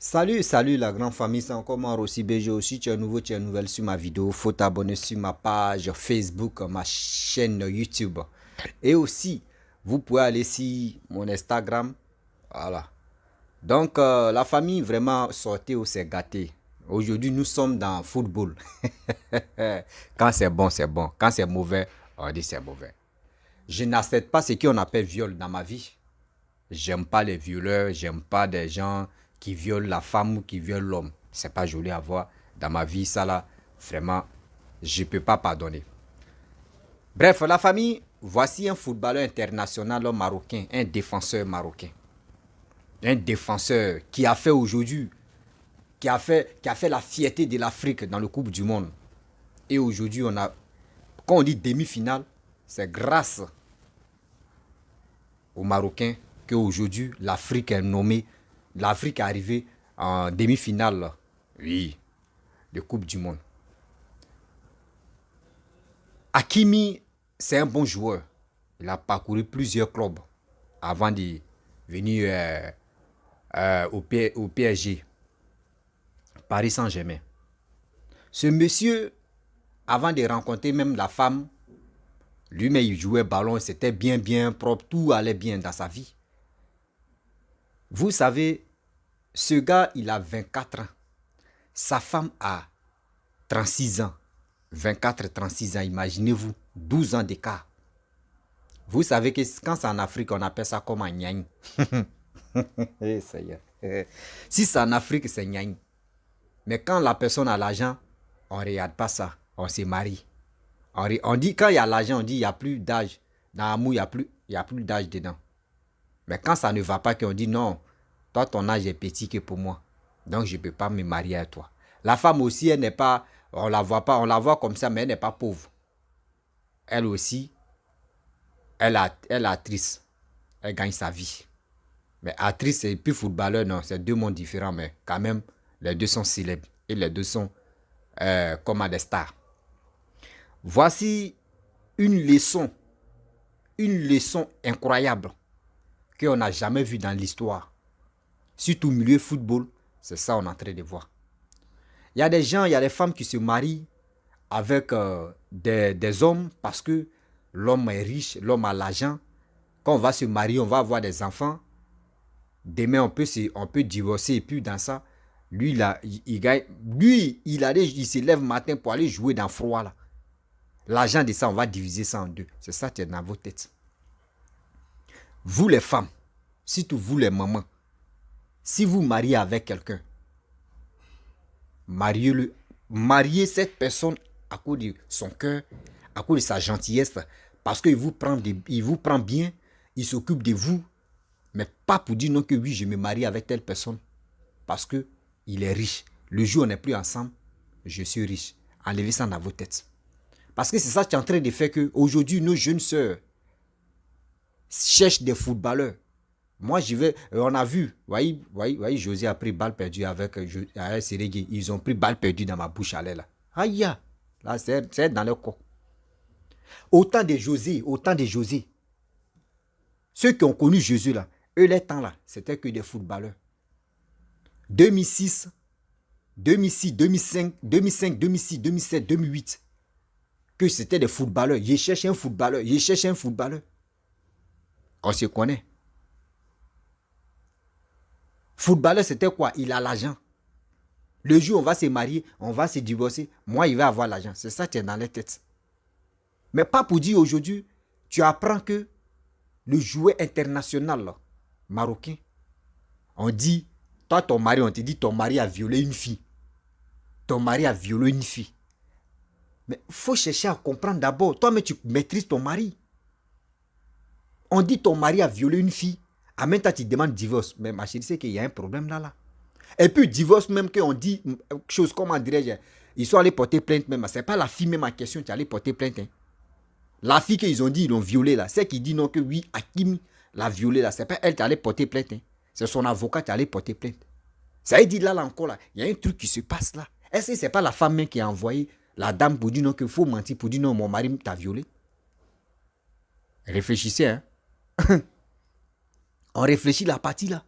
Salut la grande famille, c'est encore moi Rossi BG aussi. Tu es nouveau, tu es nouvelle sur ma vidéo. Faut t'abonner sur ma page Facebook, ma chaîne YouTube. Et aussi, vous pouvez aller sur mon Instagram. Voilà. Donc, la famille vraiment sortez ou c'est gâté. Aujourd'hui, nous sommes dans football. Quand c'est bon, c'est bon. Quand c'est mauvais, on dit c'est mauvais. Je n'accepte pas ce qu'on appelle viol dans ma vie. J'aime pas les violeurs, j'aime pas des gens qui violent la femme ou qui violent l'homme. C'est pas joli à voir. Dans ma vie, ça là, vraiment, je peux pas pardonner. Bref, la famille, voici un footballeur international marocain, un défenseur marocain. Un défenseur qui a fait aujourd'hui, qui a fait la fierté de l'Afrique dans le Coupe du Monde. Et aujourd'hui, quand on dit demi-finale, c'est grâce aux Marocains qu'aujourd'hui l'Afrique est nommée, l'Afrique est arrivée en demi-finale, oui, de Coupe du Monde. Hakimi, c'est un bon joueur. Il a parcouru plusieurs clubs avant de venir au PSG, Paris Saint-Germain. Ce monsieur, avant de rencontrer même la femme, lui-même il jouait ballon, c'était bien propre, tout allait bien dans sa vie. Vous savez, ce gars, il a 24 ans. Sa femme a 36 ans. 24, 36 ans, imaginez-vous, 12 ans d'écart. Vous savez que quand c'est en Afrique, on appelle ça comme un nyagne. Si c'est en Afrique, c'est nyagne. Mais quand la personne a l'argent, on ne regarde pas ça. On se marie. On dit, quand il y a l'argent, on dit, il n'y a plus d'âge. Dans l'amour, il y a plus d'âge dedans. Mais quand ça ne va pas, qu'on dit, non, toi, ton âge est petit que pour moi. Donc, je ne peux pas me marier à toi. La femme aussi, elle n'est pas, on la voit pas, on la voit comme ça, mais elle n'est pas pauvre. Elle aussi, elle est actrice. Elle gagne sa vie. Mais actrice et puis footballeur, non, c'est deux mondes différents, mais quand même, les deux sont célèbres. Et les deux sont comme des stars. Voici une leçon incroyable qu'on n'a jamais vue dans l'histoire. Surtout au milieu football, c'est ça qu'on est en train de voir. Il y a des gens, il y a des femmes qui se marient avec des hommes parce que l'homme est riche, l'homme a l'argent. Quand on va se marier, on va avoir des enfants. Demain, on peut divorcer et puis dans ça, lui, il gagne. Lui, il se lève le matin pour aller jouer dans le froid là. L'argent de ça, on va diviser ça en deux. C'est ça qui est dans vos têtes. Vous les femmes, surtout vous les mamans, si vous mariez avec quelqu'un, mariez-le. Mariez cette personne à cause de son cœur, à cause de sa gentillesse, parce qu'il il vous prend bien, il s'occupe de vous, mais pas pour dire non que oui, je me marie avec telle personne, parce que il est riche. Le jour où on n'est plus ensemble, je suis riche. Enlevez ça dans vos têtes. Parce que c'est ça qui est en train de faire que aujourd'hui nos jeunes sœurs cherchent des footballeurs. Moi, je vais, on a vu, voyez, José a pris balle perdue avec Serégui. Ils ont pris balle perdue dans ma bouche à l'air là. Aïe, là, c'est dans leur corps. Autant de José. Ceux qui ont connu Jésus là, eux, les temps là, c'était que des footballeurs. 2006, 2006, 2005, 2005, 2006, 2007, 2008. Que c'était des footballeurs. Je cherche un footballeur. On se connaît. Footballeur, c'était quoi? Il a l'argent. Le jour où on va se marier, on va se divorcer, moi, il va avoir l'argent. C'est ça qui est dans les têtes. Mais pas pour dire aujourd'hui, tu apprends que le joueur international là, marocain, on dit, toi, ton mari, on te dit, ton mari a violé une fille. Ton mari a violé une fille. Mais il faut chercher à comprendre d'abord. Toi, mais tu maîtrises ton mari. On dit, ton mari a violé une fille. En même temps, tu demandes divorce. Mais ma chérie, c'est qu'il y a un problème là. Et puis, divorce même, qu'on dit chose, comment dirais-je, ils sont allés porter plainte même. C'est pas la fille même en question qui est allée porter plainte. Hein. La fille qu'ils ont dit, ils l'ont violée là. C'est qui dit non que oui, Hakim l'a violée là. C'est pas elle qui est allée porter plainte. Hein. C'est son avocat qui est allé porter plainte. Ça veut dire là encore là, il y a un truc qui se passe là. Est-ce que c'est pas la femme même qui a envoyé la dame pour dire non qu'il faut mentir, pour dire non, mon mari t'a violé? Réfléchissez, hein. On réfléchit la partie là.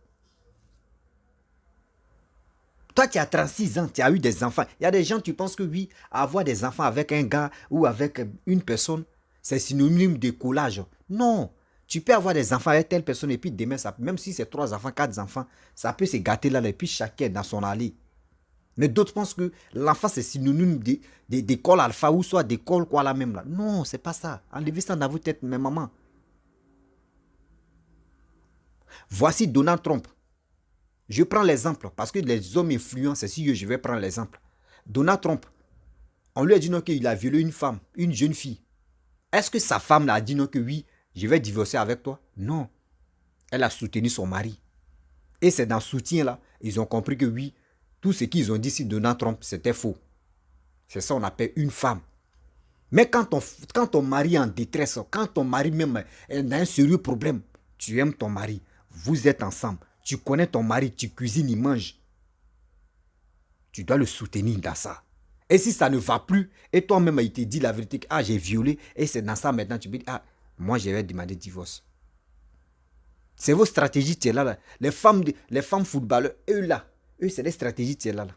Toi, tu as 36 ans, tu as eu des enfants. Il y a des gens, tu penses que oui, avoir des enfants avec un gars ou avec une personne, c'est synonyme de collage. Non. Tu peux avoir des enfants avec telle personne et puis demain, ça, même si c'est 3 enfants, 4 enfants, ça peut se gâter là et puis chacun dans son allée. Mais d'autres pensent que l'enfant, c'est synonyme d'école alpha ou soit d'école quoi là même là. Non, c'est pas ça. Enlevez ça dans votre tête, mes mamans. Voici Donald Trump. Je prends l'exemple parce que les hommes influents, c'est si je vais prendre l'exemple. Donald Trump, on lui a dit non qu'il a violé une femme, une jeune fille. Est-ce que sa femme l'a dit non que oui, je vais divorcer avec toi? Non. Elle a soutenu son mari. Et c'est dans ce soutien-là, ils ont compris que oui, tout ce qu'ils ont dit sur Donald Trump, c'était faux. C'est ça qu'on appelle une femme. Mais quand ton mari est en détresse, quand ton mari même est dans un sérieux problème, tu aimes ton mari, vous êtes ensemble, tu connais ton mari, tu cuisines, il mange. Tu dois le soutenir dans ça. Et si ça ne va plus, et toi-même, il te dit la vérité, que ah, j'ai violé, et c'est dans ça maintenant, tu peux dire, ah, moi, je vais demander divorce. C'est vos stratégies, tu es là. Les femmes footballeurs, eux, c'est des stratégies, tu es là.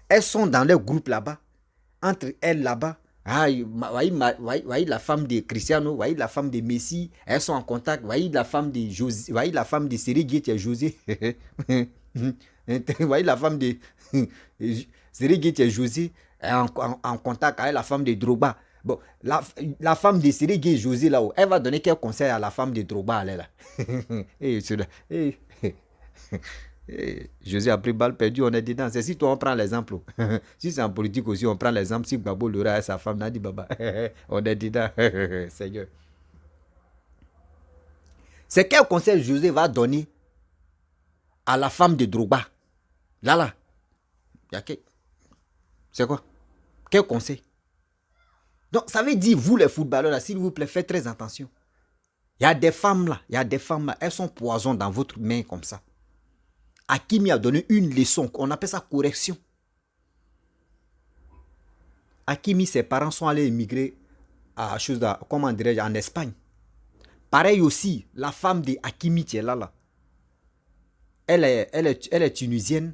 Elles sont dans leur groupe là-bas. Entre elles là-bas, ah, voyez la femme de Cristiano, voyez la femme de Messi, elles sont en contact, voyez la femme de José, voyez la femme de Serigui, tu es José. Voyez la femme de Serigui, tu es José, en contact avec la femme de Drogba. Bon, la femme de Serigui José là-haut, elle va donner quel conseil à la femme de Drogba, elle est là. José a pris balle perdue, on est dedans. C'est si toi on prend l'exemple. Si c'est en politique aussi, on prend l'exemple. Si Gbagbo Lora et sa femme n'a dit baba, on est dedans. Seigneur. C'est quel conseil José va donner à la femme de Drogba? Là. C'est quoi? Quel conseil? Donc, ça veut dire, vous les footballeurs, là, s'il vous plaît, faites très attention. Il y a des femmes là, elles sont poison dans votre main comme ça. Hakimi a donné une leçon, on appelle ça correction. Hakimi, ses parents sont allés émigrer à comment dirais-je, en Espagne. Pareil aussi, la femme de Hakimi qui est là. Elle est tunisienne.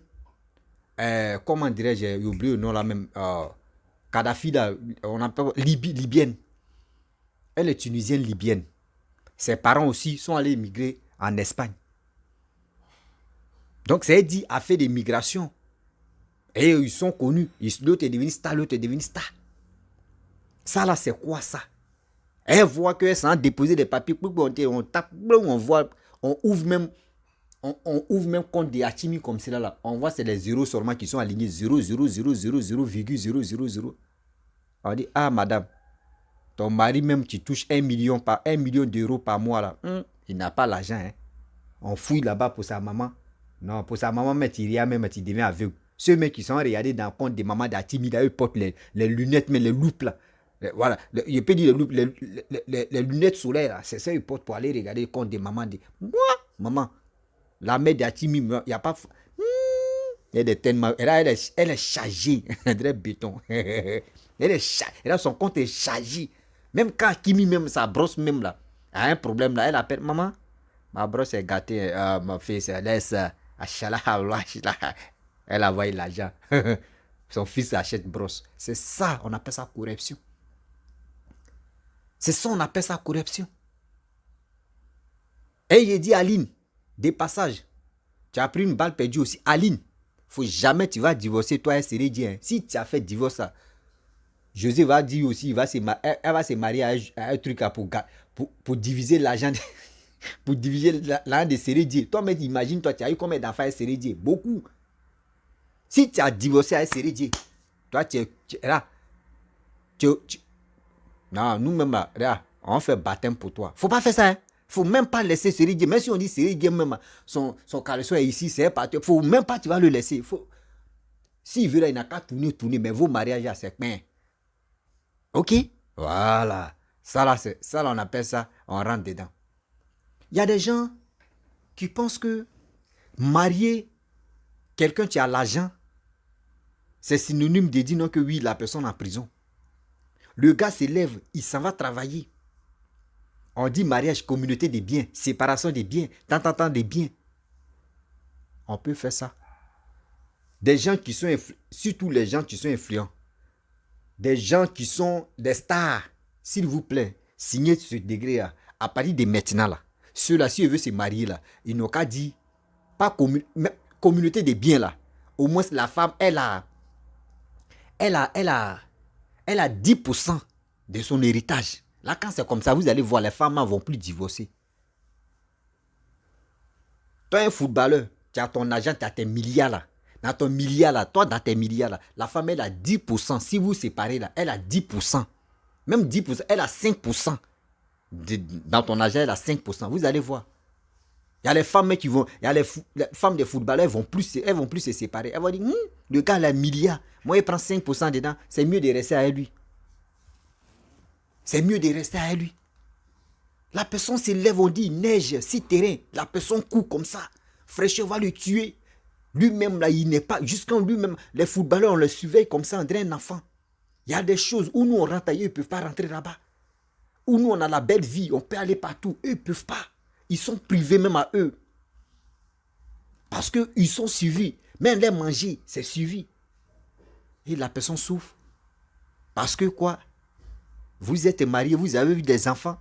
Comment dirais-je, j'ai oublié le nom là même. Kadhafi là, on appelle libyenne. Elle est tunisienne libyenne. Ses parents aussi sont allés émigrer en Espagne. Donc, c'est dit, a fait des migrations. Et ils sont connus. L'autre est devenu star, l'autre est devenu star. Ça là, c'est quoi ça? Elle voit que sans déposer des papiers, on tape, on voit, on ouvre même compte des Hakimi comme cela là. On voit c'est les zéros seulement qui sont alignés 0,000,000,000. On dit, ah madame, ton mari même qui touche 1 million d'euros par mois là, il n'a pas l'argent. Hein. On fouille là-bas pour sa maman. Non, pour sa maman, mais tu deviens aveugle. Ceux mecs qui sont regardés dans le compte des mamans d'Hatimi, là, eux portent les lunettes, mais les loupes là. Voilà, je peux dire les lunettes solaires, c'est ça qu'ils portent pour aller regarder le compte des mamans. Moi, maman, la mère d'Hatimi, il n'y a pas. Elle est tellement. Elle est chargée. Elle est béton. Elle est chargée. Son compte est chargé. Même quand Hakimi, même sa brosse, même là, a un problème là, elle appelle maman. Ma brosse est gâtée. Ma fille, elle laisse. Elle a envoyé l'argent. Son fils achète brosse. C'est ça, on appelle ça corruption. C'est ça, on appelle ça corruption. Et il dit Aline, des passages. Tu as pris une balle perdue aussi. Aline, faut jamais tu vas divorcer, toi et Serigui. Hein. Si tu as fait divorce, José va dire aussi, elle va se marier à un truc pour diviser l'argent. Pour diviser l'argent de Serigui. Toi, mais imagine, toi, tu as eu combien d'enfants avec Serigui? Beaucoup. Si tu as divorcé avec Serigui, toi, tu es là. Non, nous-mêmes, là, on fait baptême pour toi. Faut pas faire ça. Hein. Faut même pas laisser Serigui. Même si on dit Serigui, même son caleçon est ici, c'est parti. Faut même pas, tu vas le laisser. S'il veut là, il n'a qu'à tourner, mais vos mariages, c'est plein. Ok? Voilà. Ça là, on appelle ça, on rentre dedans. Il y a des gens qui pensent que marier quelqu'un qui a l'argent, c'est synonyme de dire non que oui, la personne en prison. Le gars s'élève, il s'en va travailler. On dit mariage, communauté des biens, séparation des biens, tant des biens. On peut faire ça. Des gens qui sont, surtout les gens qui sont influents, des gens qui sont des stars, s'il vous plaît, signez ce degré là, à partir de maintenant là. Ceux-là, si ils veulent se marier là, ils n'ont qu'à dire, pas communauté de biens là. Au moins la femme, elle a 10% de son héritage. Là, quand c'est comme ça, vous allez voir, les femmes ne vont plus divorcer. Toi, un footballeur, tu as ton argent, tu as tes milliards là. Dans ton milliard là, toi dans tes milliards là, la femme elle a 10%. Si vous séparez là, elle a 10%. Même 10%, elle a 5%. Dans ton argent, elle a 5%. Vous allez voir. Il y a les femmes qui vont, il y a les femmes des footballeurs, elles vont plus se séparer. Elles vont dire, le gars, il a un milliard. Moi, il prend 5% dedans. C'est mieux de rester à lui. C'est mieux de rester à lui. La personne se lève, on dit, il neige, si terrain. La personne court comme ça. Fraîcheur va le tuer. Lui-même, là, il n'est pas, jusqu'en lui-même, les footballeurs, on le surveille comme ça, on dirait un enfant. Il y a des choses où nous, on rentre ailleurs, ils ne peuvent pas rentrer là-bas. Où nous, on a la belle vie, on peut aller partout. Eux, ils ne peuvent pas. Ils sont privés même à eux. Parce qu'ils sont suivis. Même les manger, c'est suivi. Et la personne souffre. Parce que quoi? Vous êtes marié, vous avez eu des enfants.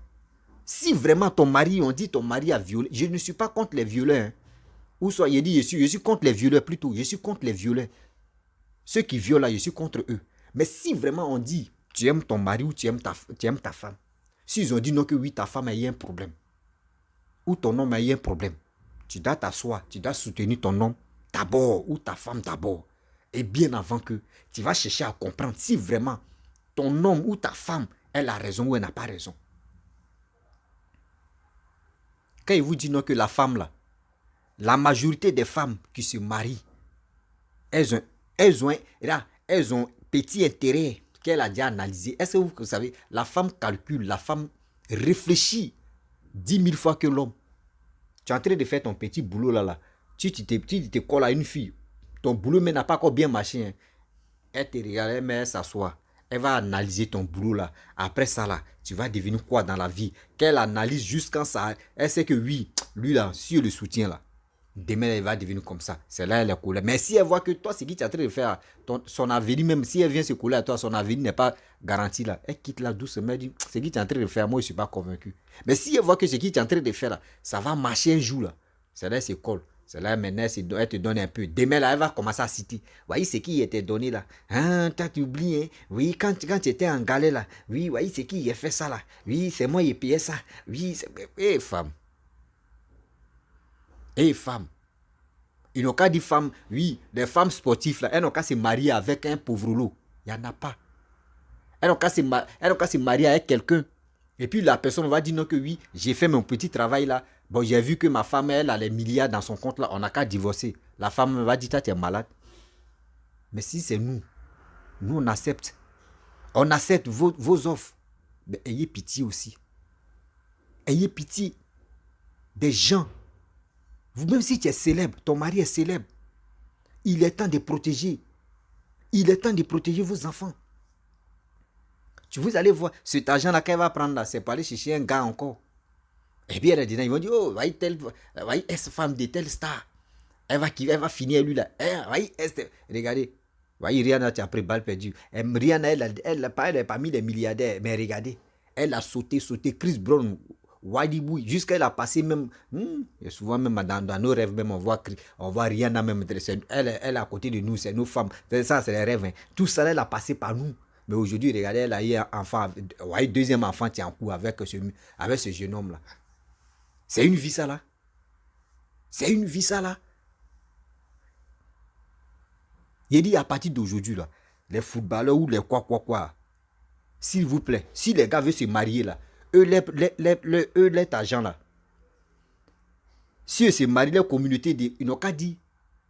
Si vraiment ton mari, on dit ton mari a violé, je ne suis pas contre les violeurs. Hein. Ou soit il dit, je suis contre les violeurs plutôt. Je suis contre les violeurs. Ceux qui violent là, je suis contre eux. Mais si vraiment on dit, tu aimes ton mari ou tu aimes ta femme. S'ils ont dit non que oui, ta femme a eu un problème. Ou ton homme a eu un problème. Tu dois t'asseoir, tu dois soutenir ton homme d'abord ou ta femme d'abord. Et bien avant que tu vas chercher à comprendre si vraiment ton homme ou ta femme, elle a raison ou elle n'a pas raison. Quand il vous dit non que la femme là, la majorité des femmes qui se marient, elles ont petit intérêt qu'elle a déjà analysé. Est-ce que vous savez, la femme calcule, la femme réfléchit 10 000 fois que l'homme. Tu es en train de faire ton petit boulot là. Tu te colles à une fille. Ton boulot mais n'a pas encore bien marché. Hein. Elle te regarde, mais elle s'assoit. Elle va analyser ton boulot là. Après ça là, tu vas devenir quoi dans la vie? Qu'elle analyse jusqu'à ça. Elle sait que oui, lui là, si elle le soutient là, demain elle va devenir comme ça. C'est là elle est coulée. Mais si elle voit que toi, c'est qui tu es en train de faire, son avenir, même si elle vient se coller à toi, son avenir n'est pas garanti là. Elle quitte là doucement, elle dit, c'est qui tu es en train de faire, moi je ne suis pas convaincu. Mais si elle voit que c'est qui tu es en train de faire là, ça va marcher un jour là. C'est là elle se colle. C'est là maintenant elle te donne un peu. Demain là, elle va commencer à citer. Voyez ce qui était donné là. Hein, toi tu oublies, hein? Oui, quand tu étais en galère là. Oui, voyez c'est qui a fait ça là. Oui, c'est moi qui ai payé ça. Oui, c'est... Eh femme. Eh femme. Ils n'ont qu'à dire femmes, oui, les femmes sportives, là, elles n'ont qu'à se marier avec un pauvre lot. Il n'y en a pas. Elles n'ont qu'à se marier avec quelqu'un. Et puis la personne va dire non que oui, j'ai fait mon petit travail là. Bon, j'ai vu que ma femme, elle a les milliards dans son compte là, on n'a qu'à divorcer. La femme va dire, toi, tu es malade. Mais si c'est nous on accepte. On accepte vos offres. Mais ayez pitié aussi. Ayez pitié des gens. Même si tu es célèbre, ton mari est célèbre, il est temps de protéger. Il est temps de protéger vos enfants. Vous allez voir, cet argent-là qu'elle va prendre là, c'est pour aller chercher un gars encore. Et bien, ils vont dire, oh, voyez cette femme de telle star. Elle va finir lui là. Regardez. Voyez, Rihanna, tu as pris balle perdue. Rihanna, elle est parmi les milliardaires. Mais regardez, elle a sauté. Chris Brown, Wadi Boui, jusqu'à elle a passé même. Et souvent, même dans nos rêves, même, on voit Rihanna même. Elle est à côté de nous, c'est nos femmes. Ça, c'est les rêves. Hein. Tout ça, elle a passé par nous. Mais aujourd'hui, regardez, elle a eu un enfant. Voyez, deuxième enfant, tu es en cours avec ce jeune homme-là. C'est une vie, ça, là. C'est une vie, ça, là. Il dit à partir d'aujourd'hui, là, les footballeurs ou les quoi, s'il vous plaît, si les gars veulent se marier, là, eux, les agents, là, si eux se marient, leur communauté, ils n'ont qu'à dire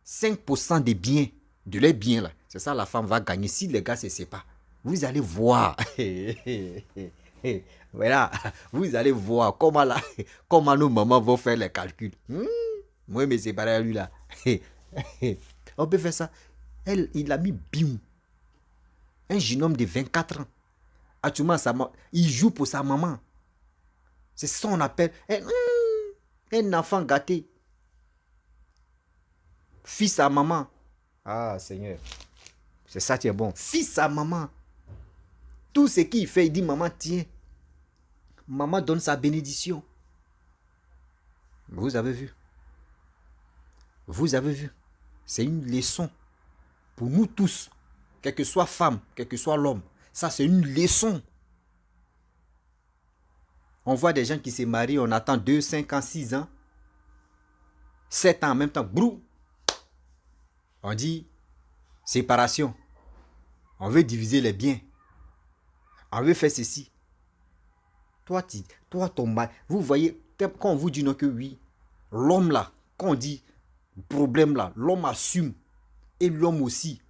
5% des biens, de leurs biens, là, c'est ça la femme va gagner si les gars se séparent. Vous allez voir. Voilà, vous allez voir comment nos mamans vont faire les calculs. Moi, je me séparer à lui là. On peut faire ça. Il a mis Biou. Un jeune homme de 24 ans. Actuellement, il joue pour sa maman. C'est ça qu'on appelle un enfant gâté. Fils à maman. Ah, Seigneur. C'est ça qui est bon. Fils à maman. Tout ce qu'il fait, il dit, maman, tiens. Maman donne sa bénédiction. Vous avez vu. Vous avez vu. C'est une leçon pour nous tous. Quelle que soit femme, quel que soit l'homme. Ça, c'est une leçon. On voit des gens qui se marient, on attend 2, 5 ans, 6 ans, 7 ans en même temps. Brou. On dit séparation. On veut diviser les biens. On veut faire ceci. Toi, ton mari, vous voyez, quand on vous dit non que oui, l'homme là, quand on dit problème là, l'homme assume. Et l'homme aussi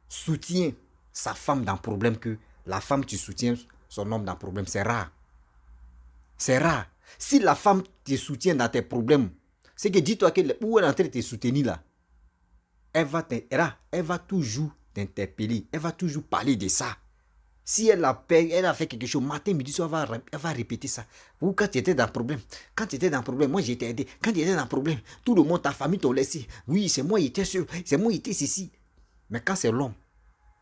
soutient sa femme dans le problème que la femme, tu soutiens son homme dans le problème. C'est rare. C'est rare. Si la femme te soutient dans tes problèmes, c'est que dis-toi que où elle est en train de te soutenir là, elle va toujours t'interpeller. Elle va toujours parler de ça. Si elle a fait quelque chose, matin, midi, soir, elle va répéter ça. Ou quand tu étais dans le problème, moi j'ai été aidé. Quand tu étais dans le problème, tout le monde, ta famille t'ont laissé. Oui, c'est moi, il était sûr. C'est moi, il était ceci. Mais quand c'est l'homme,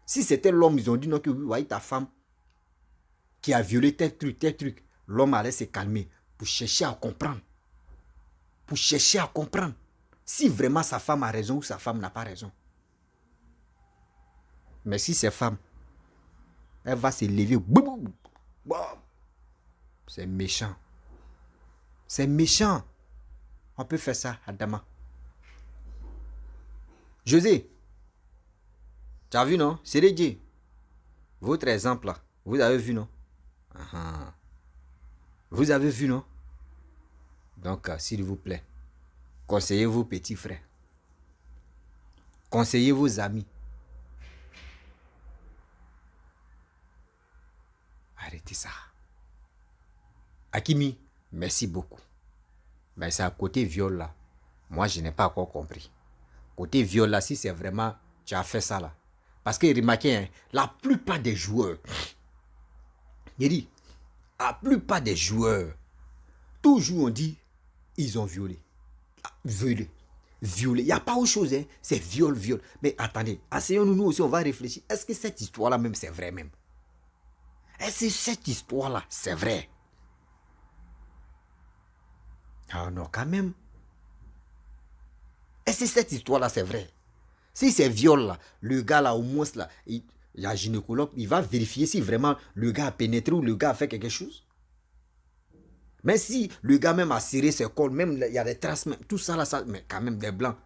si c'était l'homme, ils ont dit non, que oui, voyez ta femme qui a violé tel truc. L'homme allait se calmer pour chercher à comprendre. Pour chercher à comprendre si vraiment sa femme a raison ou sa femme n'a pas raison. Mais si c'est femme, elle va se lever. C'est méchant. C'est méchant. On peut faire ça, Adama. José, tu as vu, non? C'est Dieu. Votre exemple là, vous avez vu, non? Vous avez vu, non? Donc, s'il vous plaît, conseillez vos petits frères. Conseillez vos amis. Arrêtez ça. Hakimi, merci beaucoup. Mais c'est à côté viol là. Moi, je n'ai pas encore compris. Côté viol là, si c'est vraiment, tu as fait ça là. Parce que remarquez, hein, la plupart des joueurs, il dit, la plupart des joueurs, toujours on dit, ils ont violé. Violé. Il n'y a pas autre chose, hein. C'est viol. Mais attendez, asseyons-nous, nous aussi, on va réfléchir. Est-ce que cette histoire-là même, c'est vrai même? Est-ce que cette histoire-là, c'est vrai? Ah non, quand même. Est-ce que cette histoire-là, c'est vrai? Si c'est viol, là, le gars, là, au moins, là, il y a un gynécologue, il va vérifier si vraiment le gars a pénétré ou le gars a fait quelque chose. Mais si le gars même a serré ses cols, même il y a des traces, même, tout ça là, ça, mais quand même des blancs.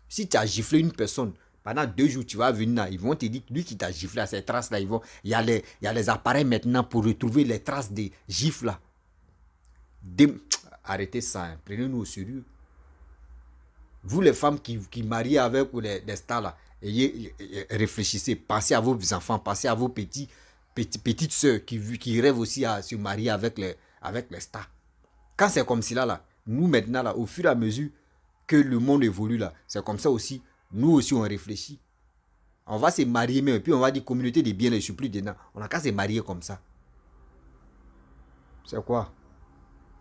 Si tu as giflé une personne, pendant 2 jours, tu vas venir là, ils vont te dire, lui qui t'a giflé à ces traces là, il y a les appareils maintenant pour retrouver les traces des gifles là. Arrêtez ça, hein. Prenez-nous au sérieux. Vous les femmes qui marient avec des stars là, réfléchissez, pensez à vos enfants, pensez à vos petites soeurs qui rêvent aussi à se marier avec les stars. Quand c'est comme cela là, nous maintenant là, au fur et à mesure que le monde évolue là, c'est comme ça aussi, nous aussi on réfléchit. On va se marier même, et puis on va dire communauté de biens, je ne suis plus dedans. On n'a qu'à se marier comme ça. C'est quoi?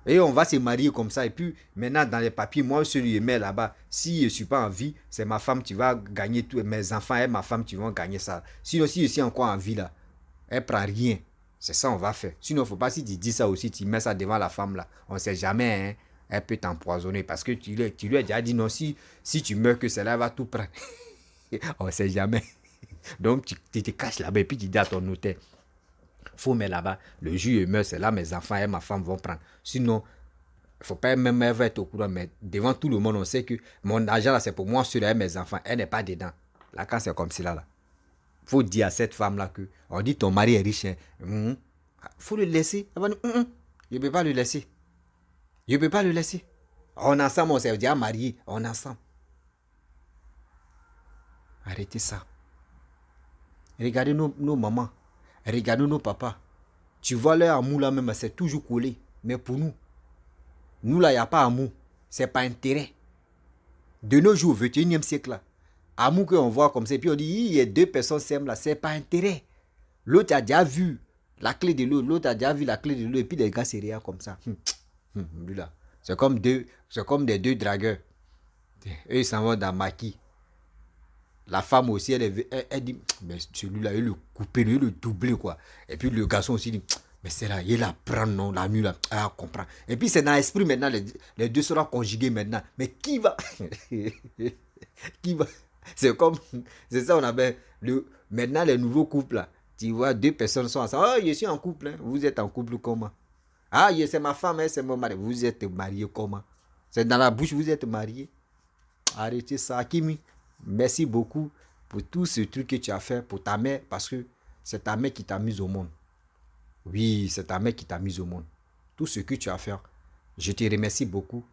Et on va se marier comme ça. Et puis maintenant dans les papiers, moi celui qui met là-bas, si je ne suis pas en vie, c'est ma femme qui va gagner tout. Mes enfants et ma femme qui vont gagner ça. Sinon si je suis encore en vie là, elle ne prend rien. C'est ça on va faire. Sinon, il ne faut pas, si tu dis ça aussi, tu mets ça devant la femme là. On ne sait jamais, hein, elle peut t'empoisonner. Parce que tu lui as déjà dit non, si tu meurs, que celle-là va tout prendre. On ne sait jamais. Donc, tu te caches là-bas et puis tu dis à ton notaire, faut mettre là-bas, le jour où je meurs, c'est là mes enfants et ma femme vont prendre. Sinon, il ne faut pas même elle va être au courant. Mais devant tout le monde, on sait que mon argent là, c'est pour moi, sur mes enfants. Elle n'est pas dedans. Là, quand c'est comme cela là. Faut dire à cette femme-là que, on dit ton mari est riche, hein. Faut le laisser. Elle va dire, je ne peux pas le laisser. Je ne peux pas le laisser. On est ensemble, on s'est déjà mariés, on est ensemble. Arrêtez ça. Regardez nos mamans, regardez nos papas. Tu vois leur amour là même, c'est toujours collé. Mais pour nous là, il n'y a pas amour. C'est pas intérêt. De nos jours, au 21e siècle là, amour qu'on voit comme ça, puis on dit, il y a 2 personnes s'aiment là, c'est pas intérêt. L'autre a déjà vu la clé de l'autre, l'autre a déjà vu la clé de l'autre, et puis les gars c'est rien comme ça. Lui là, c'est comme des 2 dragueurs. Eux, ils s'en vont dans maquis. La femme aussi, elle dit, mais celui-là, il le couper, il le doubler, quoi. Et puis le garçon aussi dit, mais c'est là, il la prend, non, la nuit, là, elle comprend. Et puis c'est dans l'esprit maintenant, les deux seront conjugués maintenant. Mais qui va Qui va C'est comme, c'est ça, on appelle, maintenant les nouveaux couples, là. Tu vois, deux personnes sont ensemble. Oh, je suis en couple, hein. Vous êtes en couple comment? Ah, c'est ma femme, hein, c'est mon mari. Vous êtes mariés comment? C'est dans la bouche, vous êtes mariés. Arrêtez ça, Kimi. Merci beaucoup pour tout ce truc que tu as fait pour ta mère, parce que c'est ta mère qui t'a mis au monde. Oui, c'est ta mère qui t'a mis au monde. Tout ce que tu as fait, je te remercie beaucoup.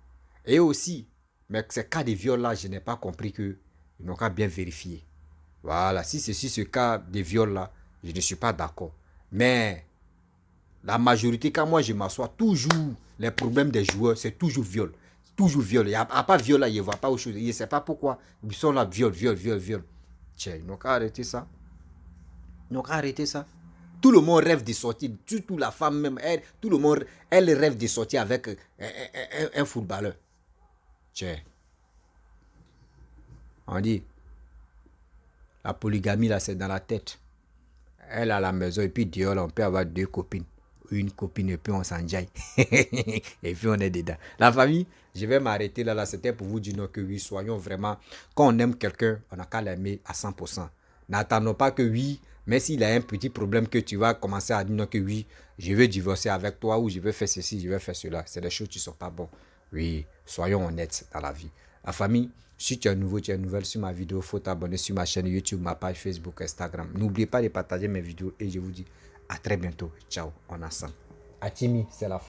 Et aussi, mais ces cas de viol-là, je n'ai pas compris que ils n'ont qu'à bien vérifier. Voilà, si c'est sur ce cas de viol-là, je ne suis pas d'accord. Mais la majorité, quand moi je m'assois, toujours les problèmes des joueurs, c'est toujours viol. Toujours viol. Il n'y a pas viol là, il ne voit pas autre chose. Il ne sait pas pourquoi. Ils sont là, viol, viol, viol, viol. Tiens, ils n'ont qu'à arrêter ça. Ils n'ont qu'à arrêter ça. Tout le monde rêve de sortir, surtout la femme même, elle, tout le monde, elle rêve de sortir avec un footballeur. Tiens, on dit, la polygamie là, c'est dans la tête. Elle à la maison et puis dehors, là, on peut avoir deux copines. Une copine et puis on s'enjaille. Et puis on est dedans. La famille, je vais m'arrêter là. C'était pour vous dire non, que oui, soyons vraiment. Quand on aime quelqu'un, on n'a qu'à l'aimer à 100%. N'attendons pas que oui, mais s'il a un petit problème que tu vas commencer à dire non, que oui, je veux divorcer avec toi ou je veux faire ceci, je veux faire cela. C'est des choses qui ne sont pas bonnes. Oui, soyons honnêtes dans la vie. La famille, si tu es nouveau, tu es nouvelle sur ma vidéo, il faut t'abonner sur ma chaîne YouTube, ma page Facebook, Instagram. N'oubliez pas de partager mes vidéos et je vous dis à très bientôt. Ciao, on ensemble. Atimi, c'est la fin.